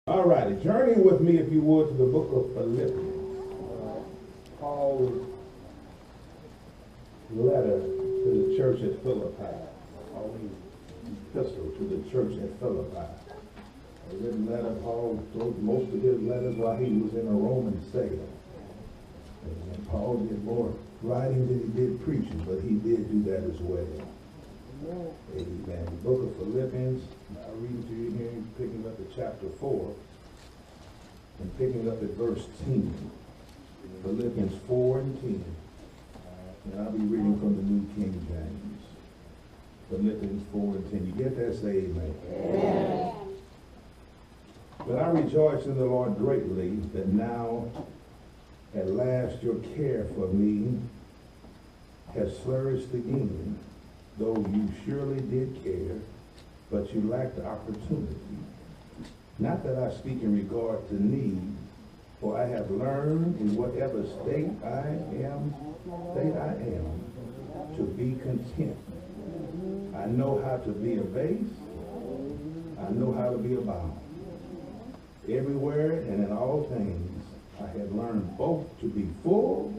All righty, journey with me, if you would, to the book of Philippians. Paul's letter to the church at Philippi. Paul's epistle to the church at Philippi. A written letter. Paul wrote most of his letters while he was in a Roman cell. And Paul did more writing than he did preaching, but he did do that as well. Amen. The book of Philippians, I'll read it to you here, picking up at chapter 4 and picking up at verse 10. Philippians 4 and 10. And I'll be reading from the New King James. Philippians 4 and 10. You get that? Say amen. Amen. But I rejoice in the Lord greatly that now at last your care for me has flourished again, though you surely did care, but you lacked opportunity. Not that I speak in regard to need, for I have learned in whatever state I am, to be content. I know how to be abased. I know how to be abound. Everywhere and in all things, I have learned both to be full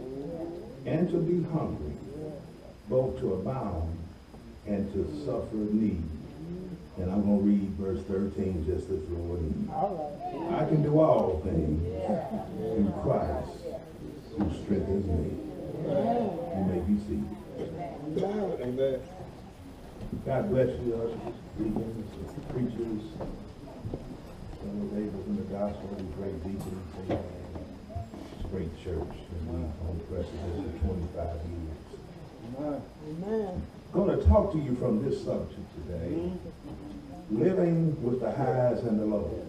and to be hungry, both to abound and to suffer need. And I'm going to read verse 13 just to throw it in. I can do all things through Christ who strengthens me. You may be seated. Amen. God bless you, ushers, deacons, preachers, some of labors in the gospel, these great deacons. Amen. It's a great church, and we've on the precipice for 25 years. Amen. I'm going to talk to you from this subject today, living with the highs and the lows.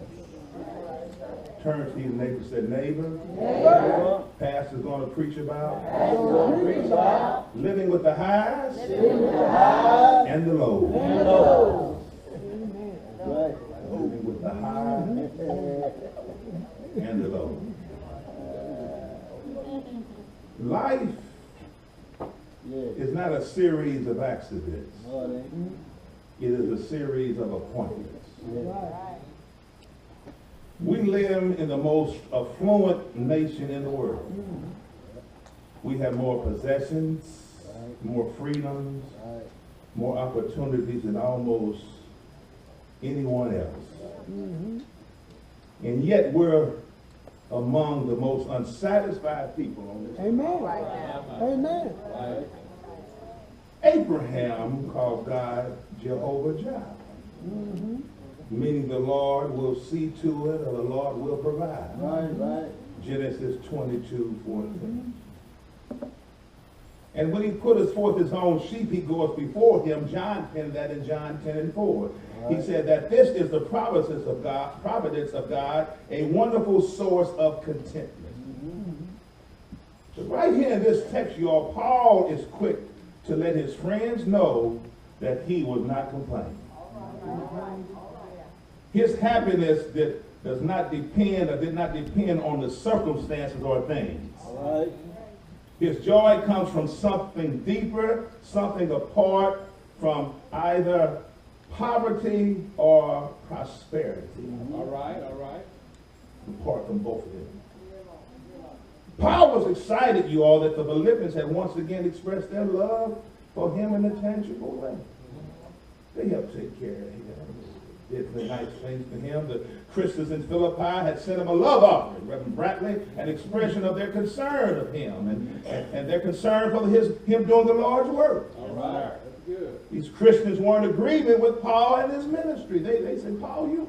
Turn to your neighbor and say, neighbor, pastor's going to preach about living with the highs and the lows. Living with the highs and the lows. Life is not a series of accidents. It is a series of appointments. We live in the most affluent nation in the world. We have more possessions, more freedoms, more opportunities than almost anyone else. And yet we're among the most unsatisfied people on this earth. Amen. Amen. Abraham called God Jehovah-Jireh, meaning the Lord will see to it, or the Lord will provide. Genesis 22:14. And when he put forth his own sheep, he goes before him. John penned that in John 10:4. He said that this is the providence of God, a wonderful source of contentment. So right here in this text, y'all, Paul is quick to let his friends know that he was not complaining. His happiness did not depend on the circumstances or things. His joy comes from something deeper, something apart from either poverty or prosperity. All right. Apart from both of them. Paul was excited, you all, that the Philippians had once again expressed their love for him in a tangible way. They helped take care of him. Did the nice things for him. The Christians in Philippi had sent him a love offering, Reverend Bradley, an expression of their concern of him and their concern for him doing the Lord's work. All right. That's good. These Christians were in agreement with Paul and his ministry. They said, Paul, we're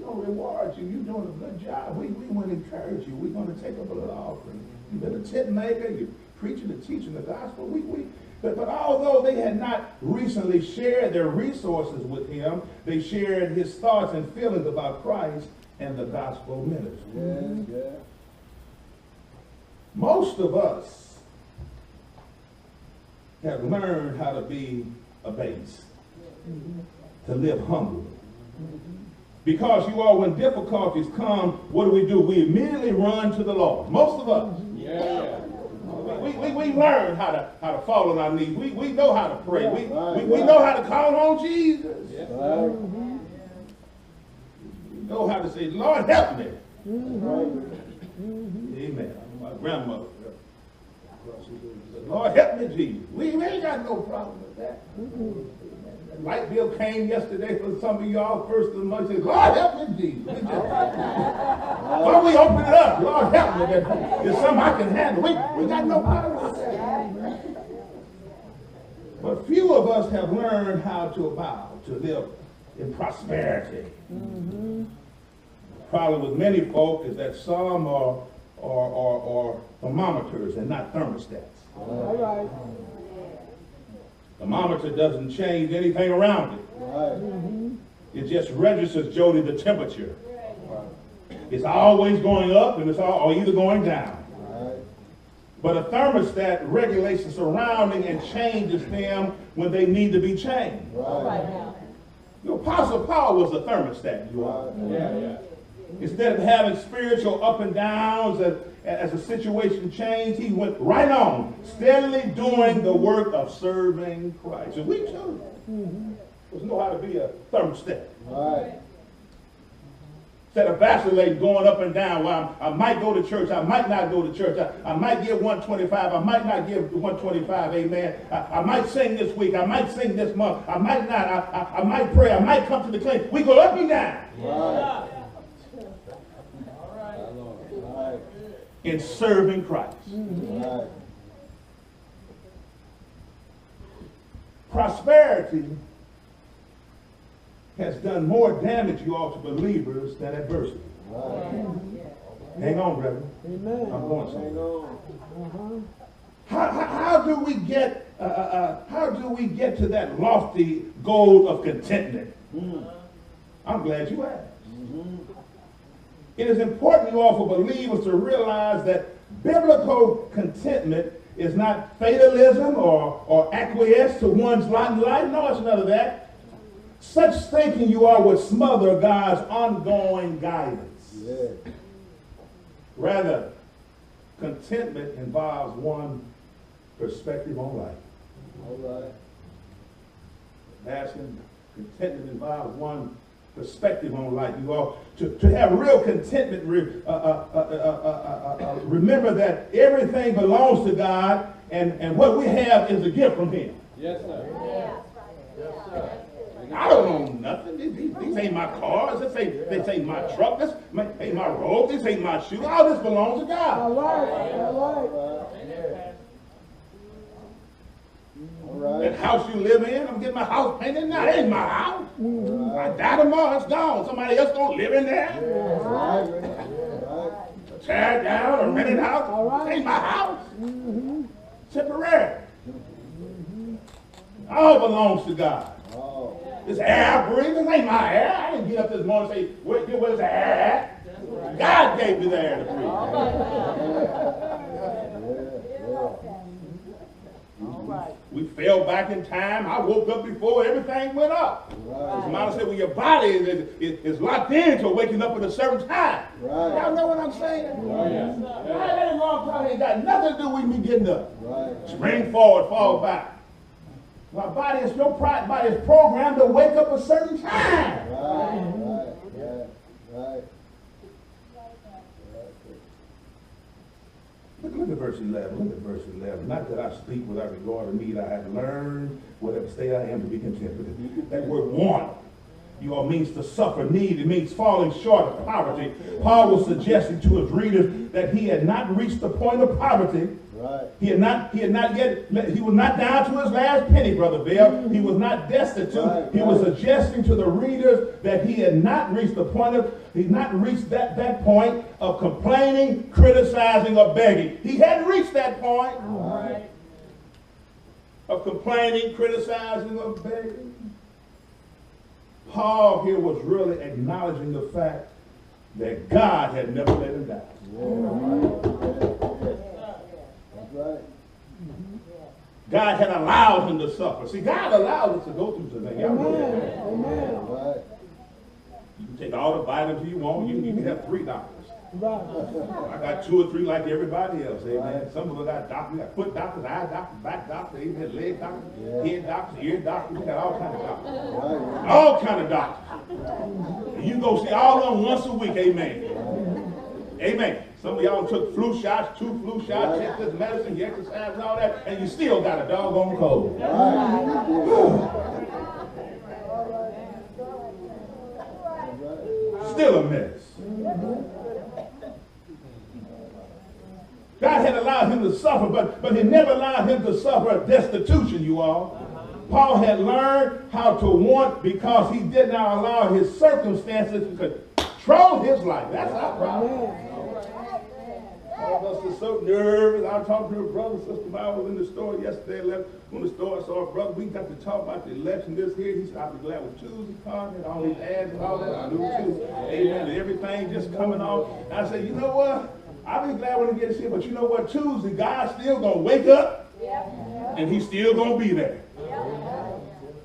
going to reward you. You're doing a good job. We want to encourage you. We're going to take up a little offering. You've been a tent maker. You're preaching and teaching the gospel. But although they had not recently shared their resources with him, they shared his thoughts and feelings about Christ and the gospel ministry. Most of us have learned how to be abased, to live humbly. Because you all, when difficulties come, what do? We immediately run to the Lord. Most of us. We learn how to fall on our knees. We know how to pray. We know how to call on Jesus. know how to say, Lord, help me. Mm-hmm. Amen. My grandmother. Lord, help me, Jesus. We ain't got no problem with that. Mm-hmm. Light bill came yesterday for some of y'all. First of the month, said, Lord, help me, Jesus. So we open it up. Lord, help me. There's something I can handle. We got no problem with that. But few of us have learned how to abound, to live in prosperity. Mm-hmm. The problem with many folk is that some are thermometers and not thermostats. All right. Thermometer doesn't change anything around it. Right. Mm-hmm. It just registers, Jody, the temperature. Right. It's always going up and it's or either going down. Right. But a thermostat regulates the surrounding and changes them when they need to be changed. Right. The Apostle Paul was a thermostat, you are. Yeah. Instead of having spiritual up and downs as the situation changed, he went right on, steadily doing the work of serving Christ. And we too must know how to be a thermostat. Right. Instead of vacillating, going up and down, well, I might go to church, I might not go to church, I might give 125, I might not give 125, amen. I might sing this week, I might sing this month, I might not, I might pray, I might come to the clinic. We go up and down. Right. In serving Christ. Right. Prosperity has done more damage, you all, to believers than adversity. Right. Hang on, Reverend. Amen. I'm going somewhere. How do we get to that lofty goal of contentment? I'm glad you asked. It is important, you all, for believers to realize that biblical contentment is not fatalism or acquiesce to one's lot in life. No, it's none of that. Such thinking, you all, would smother God's ongoing guidance. Yeah. Rather, contentment involves one perspective on life. All right. Asking, contentment involves one perspective on life. You all, to have real contentment, remember that everything belongs to God, and what we have is a gift from Him. Yes, sir. Yes, sir. I don't own nothing. These ain't my cars. This ain't my truck. This ain't my robe. This ain't my shoe. All this belongs to God. All right. All right. That house you live in, I'm getting my house painted now. That ain't my house. I die tomorrow, it's gone. Somebody else gonna live in there. Tear it down or rent it out. It ain't my house. Temporary. All belongs to God. This air I breathe, this ain't my air. I didn't get up this morning and say, where's the air at? God gave me the air to breathe. We fell back in time. I woke up before everything went up. As Mama said, well, your body is locked into waking up at a certain time. Y'all know what I'm saying? That ain't wrong. Probably ain't got nothing to do with me getting up. Spring forward, fall back. My body is your body is programmed to wake up a certain time. Look at verse 11. Look at verse 11. Not that I speak without regard to need. I have learned whatever state I am to be content with it. That word want, you all, means to suffer need. It means falling short of poverty. Paul was suggesting to his readers that he had not reached the point of poverty. He was not down to his last penny, Brother Bill. He was not destitute. He was suggesting to the readers that he had not reached the point of, that point of complaining, criticizing, or begging. He hadn't reached that point of complaining, criticizing, or begging. Paul here was really acknowledging the fact that God had never let him down. God had allowed him to suffer. See, God allowed us to go through something. You can take all the vitamins you want. You can have 3 doctors. I got 2 or 3 like everybody else, amen. Some of us got doctors, we got foot doctors, eye doctors, back doctors, even leg doctors, head doctors, ear doctors, we got all kind of doctors. All kind of doctors. And you go see all of them once a week, amen. Amen. Some of y'all took flu shots, 2 flu shots, take this medicine, you exercise and all that, and you still got a doggone cold. Still a mess. God had allowed him to suffer, but he never allowed him to suffer destitution, you all. Paul had learned how to want because he did not allow his circumstances to control his life. That's our problem. All of us are so nervous. I was talking to a brother, sister. I was in the store yesterday. I left from the store. I saw a brother. We got to talk about the election this here. He said, I'll be glad when Tuesday comes and all these ads and all that. I knew too. Amen. And everything just coming off. And I said, you know what? I'll be glad when he gets here. But you know what? Tuesday, God's still going to wake up. And he's still going to be there.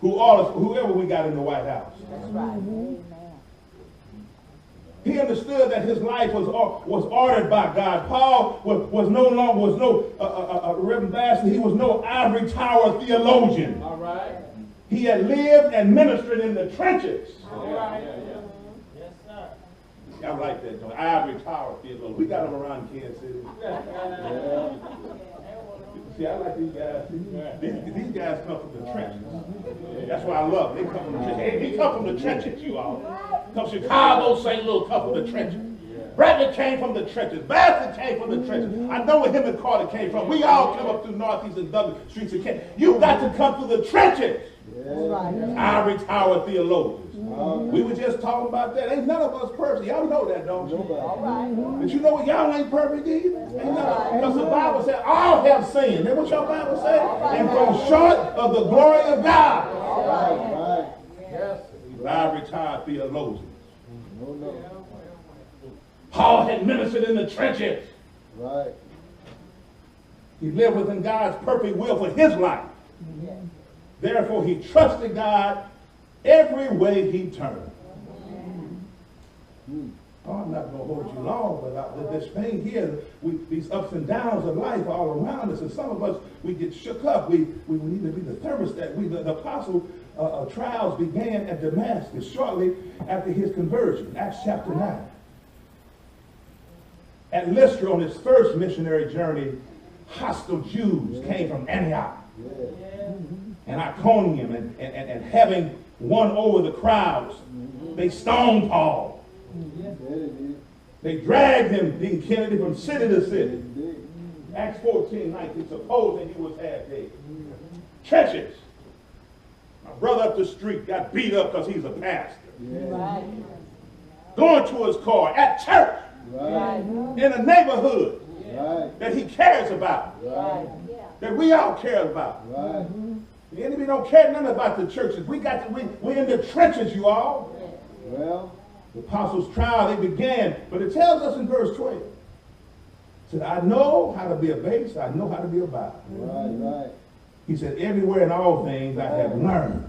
Whoever we got in the White House. That's right. He understood that his life was ordered by God. Paul was no Reverend Bassett. He was no ivory tower theologian. All right. He had lived and ministered in the trenches. All right. Yes, sir. I like that, don't I? Ivory tower theologian. We got them around Kansas City. See, I like these guys. These guys come from the trenches. That's why I love them. They come from the trenches. He come from the trenches, you all. Come Chicago, St. Louis, come from the trenches. Bradley came from the trenches. Bassett came from the trenches. I know where him and Carter came from. We all come up through Northeast and Douglas streets of Kent. You got to come through the trenches. Ivory tower theologians. We were just talking about that. Ain't none of us perfect. Y'all know that, don't you? But you know what? Y'all ain't perfect either. Because the Bible said all have sinned. That's what your Bible said. And fall short of the glory of God. Yes. Ivory tower theologians. Paul had ministered in the trenches. Right. He lived within God's perfect will for his life. Therefore, he trusted God every way he turned. Oh, I'm not going to hold you long, but this thing here, these ups and downs of life all around us, and some of us, we get shook up. We need to be the thermostat. The apostle trials began at Damascus shortly after his conversion, Acts chapter 9. At Lystra, on his first missionary journey, hostile Jews came from Antioch and Iconium, and having won over the crowds, they stoned Paul. They dragged him, Dean Kennedy, from city to city. Acts 14:19, supposing he was half dead. Trenches. My brother up the street got beat up because he's a pastor. Going to his car at church. In a neighborhood that he cares about. That we all care about. The enemy don't care nothing about the churches. We're in the trenches, you all. Well, the apostles' trial, they began, but it tells us in verse 12. It said, I know how to be abased, I know how to be about. He said, everywhere in all things I have learned.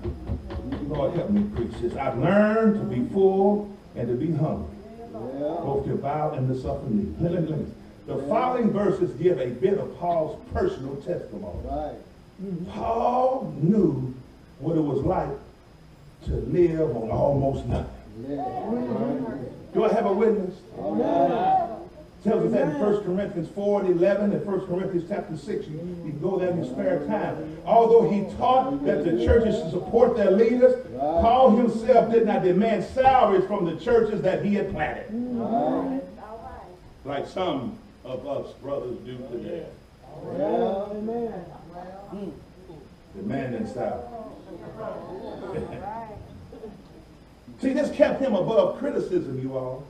Lord, help me preach this. I've learned to be full and to be hungry. Both to bow and to suffer need. The following verses give a bit of Paul's personal testimony. Paul knew what it was like to live on almost nothing. Do I have a witness? Tells us that in 1 Corinthians 4:11 and 1 Corinthians chapter 6. You can go there in your spare time. Although he taught that the churches should support their leaders, Paul himself did not demand salaries from the churches that he had planted. Like some of us brothers do today. Demanding salary. See, this kept him above criticism, you all.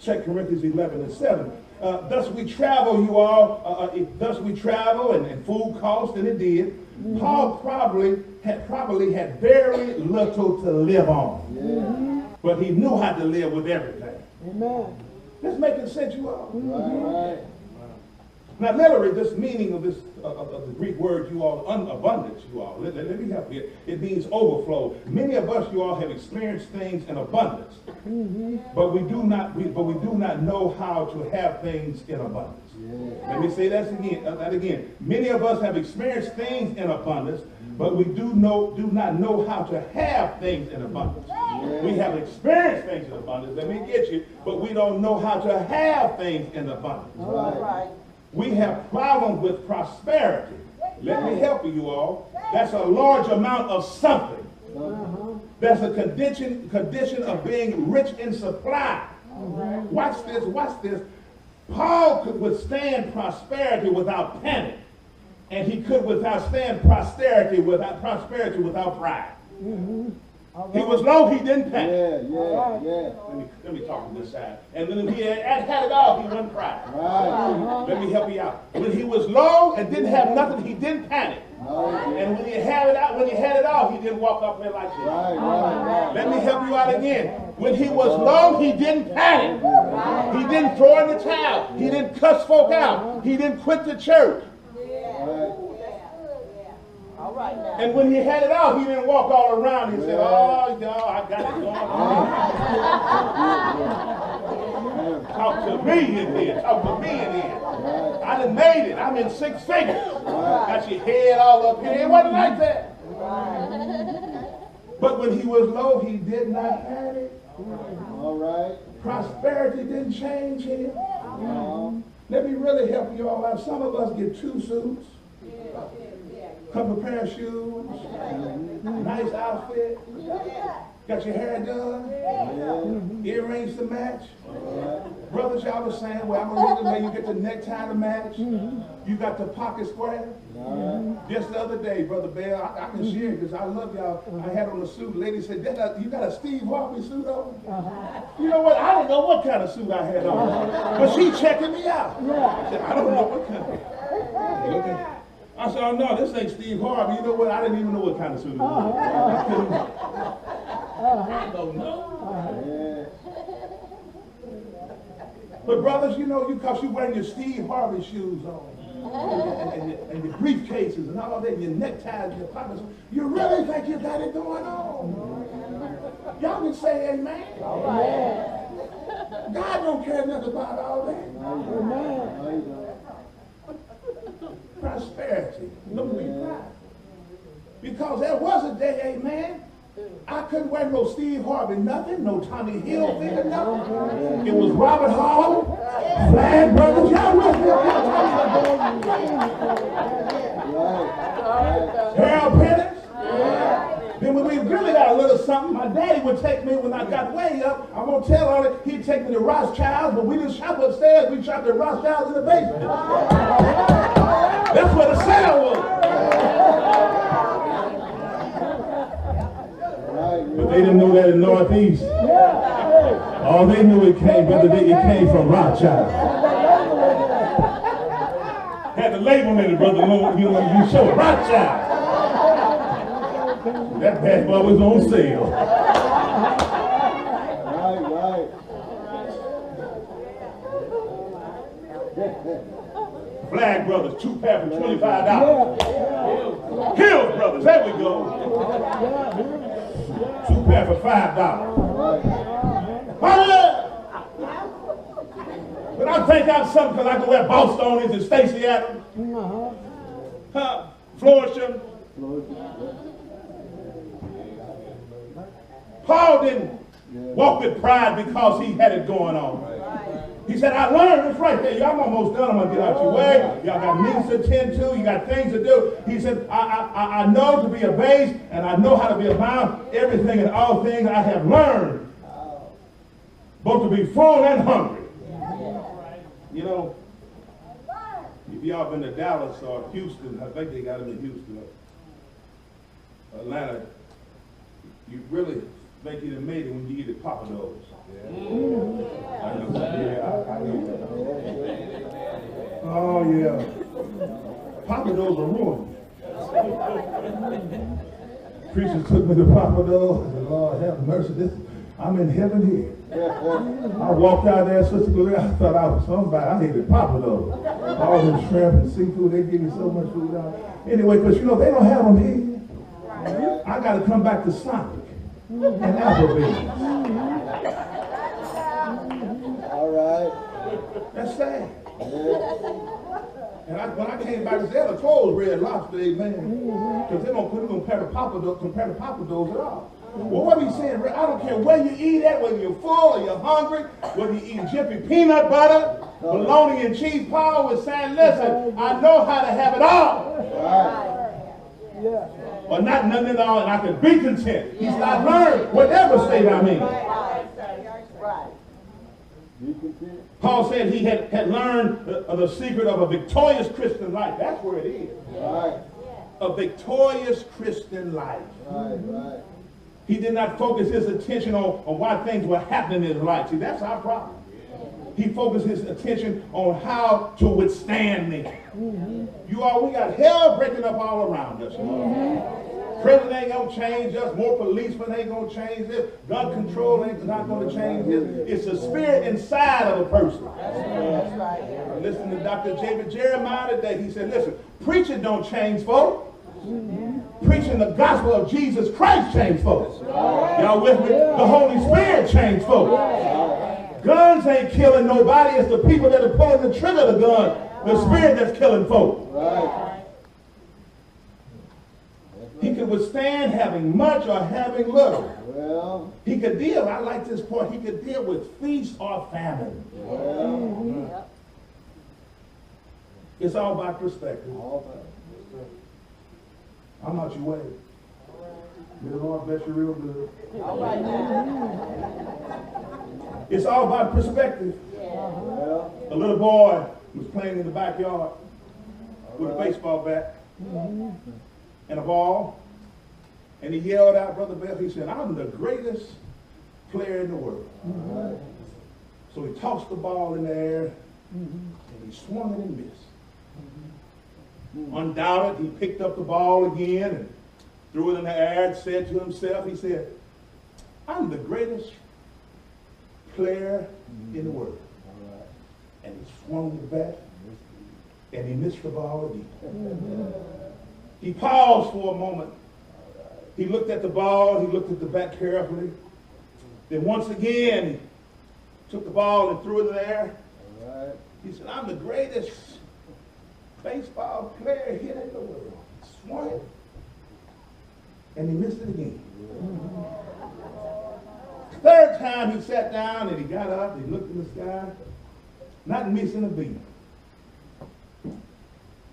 2 Corinthians 11:7. Thus we travel, you all. Thus we travel, and food cost, and it did. Paul probably had very little to live on, but he knew how to live with everything. Amen. This making sense, you all. Now, literally, this meaning of this of the Greek word, you all, abundance, you all. Let me help you. It means overflow. Many of us, you all, have experienced things in abundance, but we do not know how to have things in abundance. Let me say that again. Many of us have experienced things in abundance, but we do not know how to have things in abundance. We have experienced things in abundance. Let me get you, but we don't know how to have things in abundance. Right. We have problems with prosperity. Let me help you all. That's a large amount of something. That's a condition of being rich in supply. Watch this. Paul could withstand prosperity without panic, and he could withstand prosperity without pride. He was low, he didn't panic. Let me talk to this side. And when he had it all, he wasn't proud. Let me help you out. When he was low and didn't have nothing, he didn't panic. And when he had it all, he didn't walk up there like this. Let me help you out again. When he was low, he didn't panic. He didn't throw in the towel. He didn't cuss folk out. He didn't quit the church. All right now. And when he had it all, he didn't walk all around. He said, oh, no, I got it going on. Talk to me in here. Talk to me in here. I done made it. I'm in 6 figures. Got your head all up here. It wasn't like that. But when he was low, he did not panic. All right. Prosperity didn't change him. Let me really help you all out. Some of us get 2 suits. Couple of pair of shoes, nice outfit, got your hair done, earrings to match. Brothers, y'all the same way. I'm going to you get the necktie to match. You got the pocket square. Just the other day, Brother Bell, I can share because I love y'all. I had on a suit. The lady said, you got a Steve Harvey suit on? You know what? I didn't know what kind of suit I had on. But she checking me out. I said, I don't know what kind of. Okay. I said, oh no, this ain't Steve Harvey. You know what? I didn't even know what kind of suit it was. I don't know. But brothers, you know, because you're wearing your Steve Harvey shoes on, and your briefcases and all that, and your neckties, and your pockets, you really think you got it going on. Y'all can say amen. God don't care nothing about all that. Prosperity. Don't be proud. Because there was a day, amen, I couldn't wear no Steve Harvey, nothing, no Tommy Hilfiger, nothing. It was Robert Hall, Flag Brothers, y'all with me? Harold Pettis. Then when we really got a little something, my daddy would take me when I got way up. I won't tell all it. He'd take me to Rothschild's, but we didn't shop upstairs. We shopped at Rothschild's in the basement. That's where the sale was. But they didn't know that in the Northeast. All they knew it came from Rothschild. Had the label in it, brother. You show Rothschild. That bad boy was on sale. Right. Flag Brothers, 2 pair for $25. Hills Brothers, there we go. 2 pair for $5. But I think I'm something because I can wear Bostonians and Stacey Adams. Florisham. Paul didn't walk with pride because he had it going on. He said, I learned, it's right there. Y'all almost done. I'm going to get out your way. Y'all got meetings to attend to. You got things to do. He said, I know to be abased, and I know how to be abound. Everything and all things I have learned, both to be full and hungry. You know, if y'all been to Dallas or Houston, I think they got them in Houston or Atlanta, you really think you done made it when you eat at Papa Do's. Oh yeah. Papa Do's are ruined. Preachers took me to Papa Do's. I said, Lord have mercy. I'm in heaven here. I walked out there, Sister Gloria, I thought I was somebody. I hated Papa though. All this shrimp and seafood, they give me so much food out. Anyway, because you know, they don't have them here. I got to come back to Sonic and Applebee's. All right. That's sad. And when I came back, they had a closed Red Lobster, amen. Because they don't compare to Papa Do's at all. Well, what he's saying, I don't care where you eat at, whether you're full or you're hungry, whether you eat Jiffy peanut butter, bologna and cheese pie with saying, listen, I know how to have it all. Or not nothing at all, and I can be content. He said, I've learned whatever state I'm in. Paul said he had learned the secret of a victorious Christian life. That's where it is. A victorious Christian life. He did not focus his attention on why things were happening in his life. See, that's our problem. He focused his attention on how to withstand me. You all, we got hell breaking up all around us. Prison ain't going to change us. More policemen ain't going to change this. Gun control ain't not going to change this. It's the spirit inside of a person. That's right. I listened to Dr. David Jeremiah today. He said, listen, preaching don't change folk. Preaching the gospel of Jesus Christ changed folks. Y'all with me? The Holy Spirit changed folks. Guns ain't killing nobody. It's the people that are pulling the trigger of the gun. The spirit that's killing folks. He could withstand having much or having little. He could deal, I like this part, he could deal with feast or famine. It's all about perspective. How much you weigh? May the Lord bless you real good. It's all about perspective. A little boy was playing in the backyard with a baseball bat and a ball, and he yelled out, Brother Bell, he said, I'm the greatest player in the world. So he tossed the ball in the air, and he swung it and missed. Undoubted, he picked up the ball again and threw it in the air and said to himself, he said, I'm the greatest player in the world. And he swung the bat and he missed the ball again. He paused for a moment. He looked at the ball, he looked at the bat carefully. Then once again, he took the ball and threw it in the air. He said, I'm the greatest baseball player here in the world. Swung it, and he missed it again. Third time he sat down and he got up, he looked in the sky, not missing a beat.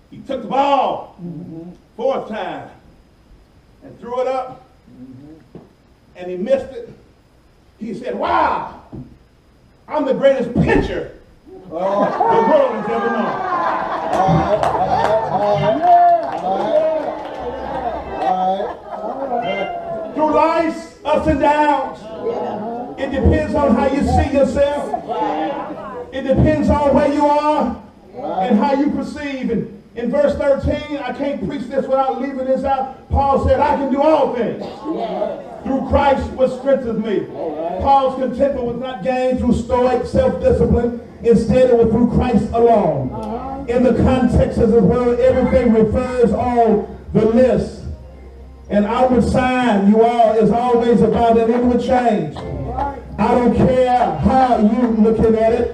He took the ball, fourth time, and threw it up, and he missed it. He said, wow, I'm the greatest pitcher the world has ever known. Through life's ups and downs, it depends on how you see yourself. It depends on where you are and how you perceive. And in verse 13, I can't preach this without leaving this out. Paul said, I can do all things through Christ which strengthens me. Paul's contentment was not gained through stoic self-discipline. Instead, it was through Christ alone. In the context of the word, everything refers on the list. An outward sign, you all, is always about an inward change. I don't care how you looking at it.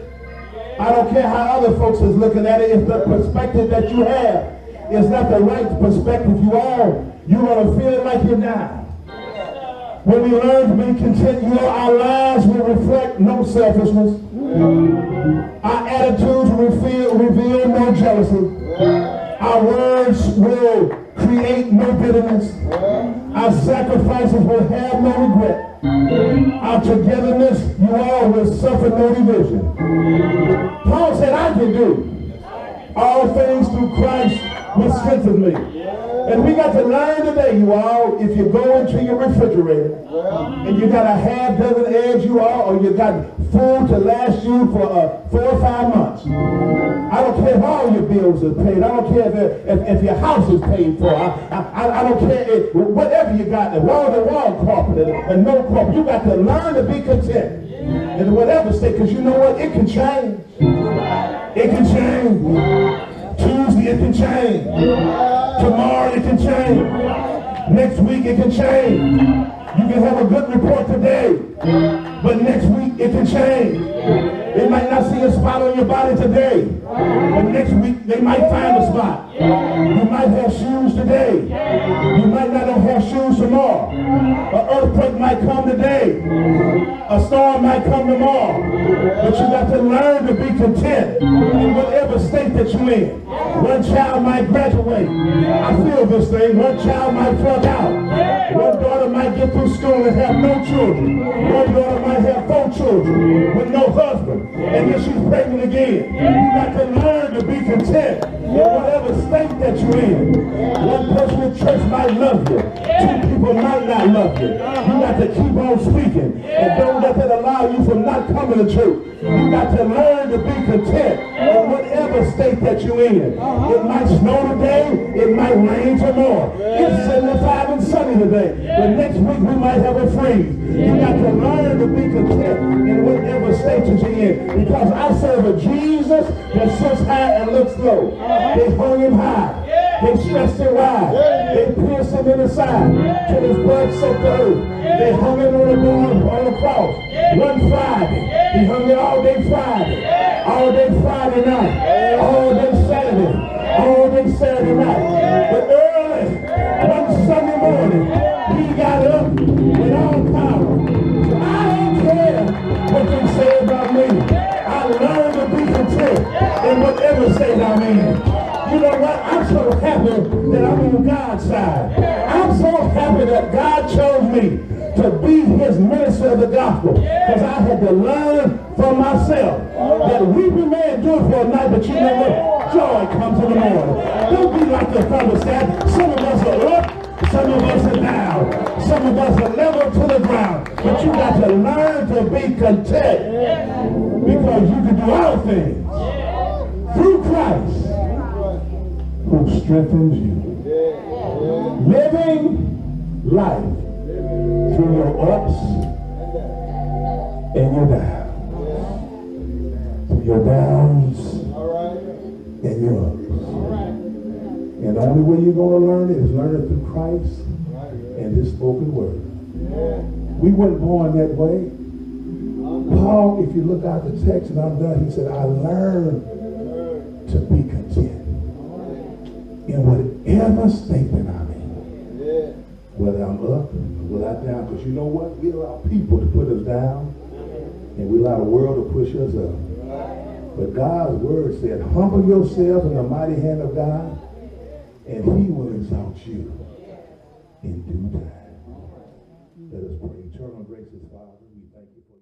I don't care how other folks is looking at it. It's the perspective that you have. It's not the right perspective. You're going to feel like you're dying. When we learn to be content, our lives will reflect no selfishness. Our attitudes will reveal no jealousy. Our words will create no bitterness. Our sacrifices will have no regret. Our togetherness, you all will suffer no division. Paul said, I can do all things through Christ which strengthens me. And we got to learn today, you all, if you go into your refrigerator and you got a half dozen eggs, you all, or you got food to last you for 4 or 5 months. I don't care if all your bills are paid. I don't care if your house is paid for. I don't care if whatever you got, the wall-to-wall carpet and no carpet. You got to learn to be content in whatever state, because you know what? It can change. It can change. Tuesday it can change. Tomorrow it can change. Next week it can change. You can have a good report today, but next week it can change. They might not see a spot on your body today, but next week they might find a spot. You might have shoes today. You might not have shoes tomorrow. An earthquake might come today. A storm might come tomorrow. But you got to learn to be content in whatever state that you're in. One child might graduate. I feel this thing. One child might flunk out. One daughter might get through school and have no children. One daughter might have 4 children with no husband. And then she's pregnant again. You got to learn to be content in whatever state that you're in. One person in church might love you. 2 people might not love you. You got to keep on speaking. And don't let that allow you from not coming to church. You got to learn to be content in whatever state that you're in. It might snow today. It might rain tomorrow. It's 75 and sunny today. But next week we might have a freeze. You got to learn to be content in whatever state that you're in. Because I serve a Jesus that sits high and looks low. They hung him high. They stretched him wide. They pierced him in the side till his blood soaked the earth. They hung him on the cross. One Friday. He hung it all day Friday. All day Friday night. All day Saturday. All day Saturday night. But early, one Sunday morning, he got up with all power. So I don't care what they say about me. I learned to be content in whatever state I'm in. You know what? I'm so happy that I'm on God's side. I'm so happy that God chose me to be his minister of the gospel. Because I had to learn for myself that weeping may endure for a night, but you know what? Joy comes in the morning. Don't be like the fellow said. Some of us are up, some of us are down. Some of us are level to the ground. But you got to learn to be content, because you can do all things through Christ who strengthens you. Living life through your ups and your downs. Through your downs and your ups. And the only way you're going to learn it is learn it through Christ and his spoken word. We weren't born that way. Paul, if you look out the text, and I'm done, he said, I learned to be content in whatever state that I'm in. Whether I'm up or whether I'm down. Because you know what? We allow people to put us down, and we allow the world to push us up. But God's word said, humble yourself in the mighty hand of God, and he will exalt you in due time. Let us pray. Eternal gracious Father, we thank you for